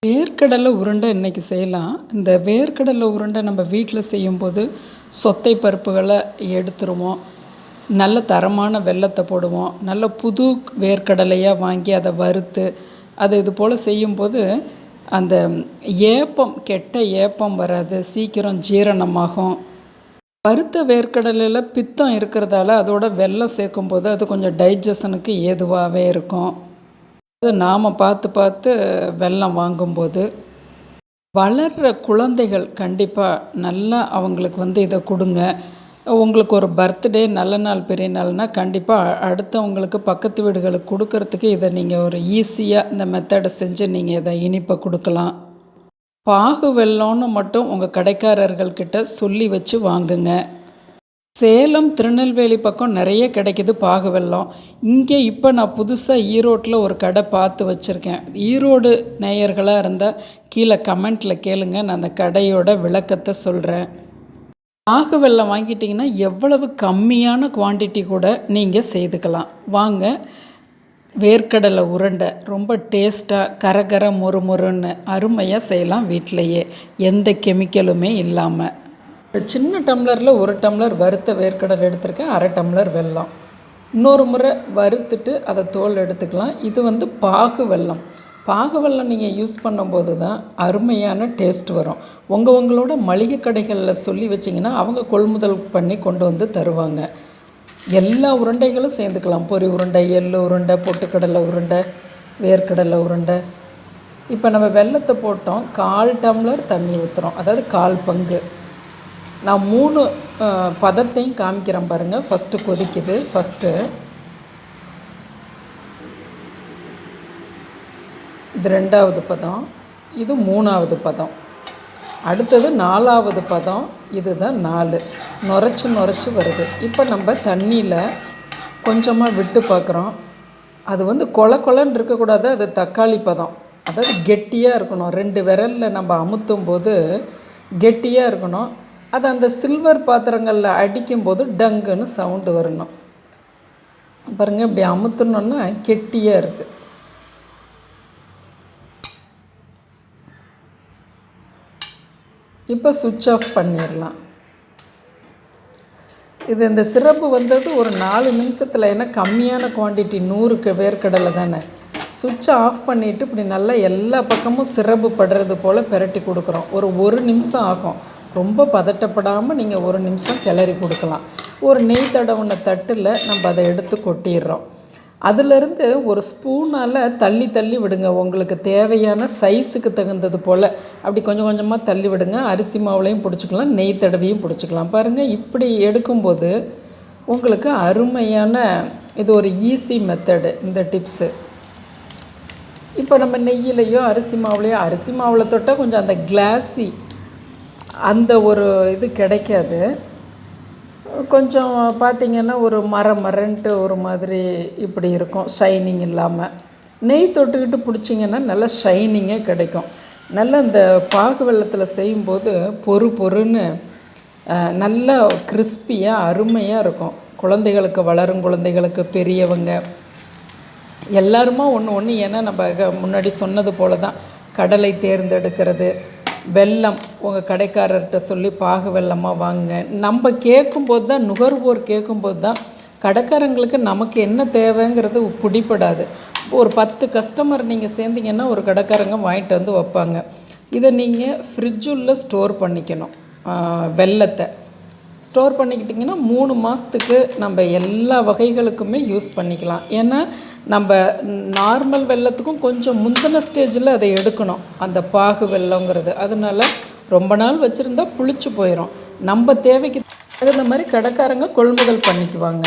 வேர்க்கடலை உருண்டை இன்றைக்கி செய்யலாம். இந்த வேர்க்கடலை உருண்டை நம்ம வீட்டில் செய்யும்போது சொத்தை பருப்புகளை எடுத்துருவோம். நல்ல தரமான வெல்லத்தை போடுவோம். நல்ல புது வேர்க்கடலையாக வாங்கி அதை வறுத்து இது போல் செய்யும்போது அந்த ஏப்பம் கெட்ட ஏப்பம் வராது, சீக்கிரம் ஜீரணமாகும். வறுத்த வேர்க்கடலையில் பித்தம் இருக்கிறதால அதோட வெல்லம் சேர்க்கும்போது அது கொஞ்சம் டைஜஷனுக்கு ஏதுவாகவே இருக்கும். அது நாம் பார்த்து பார்த்து வெல்லம் வாங்கும்போது வளர்கிற குழந்தைகள் கண்டிப்பாக நல்லா அவங்களுக்கு இதை கொடுங்க. உங்களுக்கு ஒரு பர்த்டே, நல்ல நாள், பெரிய நாள்னால் கண்டிப்பாக அடுத்தவங்களுக்கு பக்கத்து வீடுகளுக்கு கொடுக்கறதுக்கு இதை நீங்கள் ஒரு ஈஸியாக இந்த மெத்தடை செஞ்சு நீங்கள் இதை இனிப்பை கொடுக்கலாம். பாகு வெல்லம்னு மட்டும் உங்கள் கடைக்காரர்கள்கிட்ட சொல்லி வச்சு வாங்குங்க. சேலம், திருநெல்வேலி பக்கம் நிறைய கிடைக்கிது பாகு வெல்லம். இங்கே இப்போ நான் புதுசாக ஈரோட்டில் ஒரு கடை பார்த்து வச்சுருக்கேன். ஈரோடு நேயர்களாக இருந்தால் கீழே கமெண்ட்டில் கேளுங்க, நான் அந்த கடையோட விளக்கத்தை சொல்கிறேன். பாகு வெல்லம் வாங்கிட்டிங்கன்னா எவ்வளவு கம்மியான குவான்டிட்டி கூட நீங்கள் செய்துக்கலாம். வாங்க, வேர்க்கடலை உருண்டை ரொம்ப டேஸ்ட்டாக கரகர முறுமுறுன்னு அருமையாக செய்யலாம் வீட்டிலையே, எந்த கெமிக்கலுமே இல்லாமல். ஒரு சின்ன டம்ளரில் 1 டம்ளர் வறுத்த வேர்க்கடலை எடுத்திருக்கேன், 1/2 டம்ளர் வெல்லம். இன்னொரு முறை வறுத்துட்டு அதை தோல் எடுத்துக்கலாம். இது பாகு வெல்லம். பாகு வெல்லம் நீங்கள் யூஸ் பண்ணும்போது தான் அருமையான டேஸ்ட் வரும். உங்களோட மளிகை கடைகளில் சொல்லி வச்சிங்கன்னா அவங்க கொள்முதல் பண்ணி கொண்டு வந்து தருவாங்க. எல்லா உருண்டைகளும் சேர்ந்துக்கலாம். பொரி உருண்டை, எள்ளு உருண்டை, பொட்டுக்கடலை உருண்டை, வேர்க்கடலை உருண்டை. இப்போ நம்ம வெல்லத்தை போட்டோம், 1/4 டம்ளர் தண்ணி ஊற்றுறோம், அதாவது 1/4 பங்கு. நான் 3 பதத்தையும் காமிக்கிறேன் பாருங்கள். ஃபஸ்ட்டு கொதிக்குது, இது 2வது பதம், இது 3வது பதம், அடுத்தது 4வது பதம், இதுதான் 4. நுரைச்சி வருது. இப்போ நம்ம தண்ணியில் கொஞ்சமாக விட்டு பார்க்குறோம். அது கொல கொலன்னு இருக்கக்கூடாது, அது தக்காளி பதம், அதாவது கெட்டியாக இருக்கணும். 2 விரலில் நம்ம அமுத்தும் போது கெட்டியாக இருக்கணும். அது அந்த சில்வர் பாத்திரங்களில் அடிக்கும்போது டங்குன்னு சவுண்டு வரணும். பாருங்கள், இப்படி அமுத்துனோன்னா கெட்டியாக இருக்குது. இப்போ சுவிட்ச் ஆஃப் பண்ணிடலாம். இந்த சிரப்பு வந்தது ஒரு 4 நிமிஷத்தில், ஏன்னா கம்மியான குவான்டிட்டி, 100 வேர்க்கடலை தானே. சுவிட்சை ஆஃப் பண்ணிவிட்டு இப்படி நல்லா எல்லா பக்கமும் சிரப்பு படுறது போல் பிரட்டி கொடுக்குறோம். ஒரு 1 நிமிஷம் ஆகும். ரொம்ப பதட்டப்படாமல் நீங்கள் 1 நிமிஷம் கிளறி கொடுக்கலாம். ஒரு நெய் தடவுன தட்டில் நம்ம அதை எடுத்து கொட்டிடுறோம். அதிலிருந்து ஒரு ஸ்பூனால் தள்ளி தள்ளி விடுங்க. உங்களுக்கு தேவையான சைஸுக்கு தகுந்தது போல் அப்படி கொஞ்சம் கொஞ்சமாக தள்ளி விடுங்க. அரிசி மாவுலையும் பிடிச்சிக்கலாம், நெய் தடவையும் பிடிச்சிக்கலாம். பாருங்கள், இப்படி எடுக்கும்போது உங்களுக்கு அருமையான இது ஒரு ஈஸி மெத்தடு. இந்த டிப்ஸு இப்போ நம்ம நெய்யிலையோ அரிசி மாவில் தொட்டால் கொஞ்சம் அந்த கிளாஸி அந்த ஒரு இது கிடைக்காது. கொஞ்சம் பார்த்திங்கன்னா ஒரு மரன்ட்டு ஒரு மாதிரி இப்படி இருக்கும், ஷைனிங் இல்லாமல். நெய் தொட்டுக்கிட்டு பிடிச்சிங்கன்னா நல்லா ஷைனிங்கே கிடைக்கும். நல்லா இந்த பாகு வெல்லத்தில் செய்யும்போது பொறுன்னு நல்லா கிறிஸ்பியாக அருமையாக இருக்கும். குழந்தைகளுக்கு, வளரும் குழந்தைகளுக்கு, பெரியவங்க எல்லாருமா ஒன்று. ஏன்னா நம்ம முன்னாடி சொன்னது போல தான் கடலை தேர்ந்தெடுக்கிறது, வெல்லம் உங்கள் கடைக்காரர்கிட்ட சொல்லி பாகு வெல்லமாக வாங்குங்க. நம்ம கேட்கும்போது தான், நுகர்வோர் கேட்கும்போது தான் கடைக்காரங்களுக்கு நமக்கு என்ன தேவைங்கிறது பிடிப்படாது. ஒரு 10 கஸ்டமர் நீங்கள் சேர்ந்திங்கன்னா ஒரு கடைக்காரங்க வாங்கிட்டு வந்து வைப்பாங்க. இதை நீங்கள் ஃப்ரிட்ஜுள்ள ஸ்டோர் பண்ணிக்கணும். வெல்லத்தை ஸ்டோர் பண்ணிக்கிட்டிங்கன்னா 3 மாதத்துக்கு நம்ம எல்லா வகைகளுக்குமே யூஸ் பண்ணிக்கலாம். ஏன்னா நம்ம நார்மல் வெல்லத்துக்கும் கொஞ்சம் முந்தின ஸ்டேஜில் அதை எடுக்கணும், அந்த பாகு வெல்லங்கிறது. அதனால் ரொம்ப நாள் வச்சுருந்தா புளிச்சு போயிடும். நம்ம தேவைக்கு தகுந்த மாதிரி கடைக்காரங்க கொள்முதல் பண்ணிக்குவாங்க.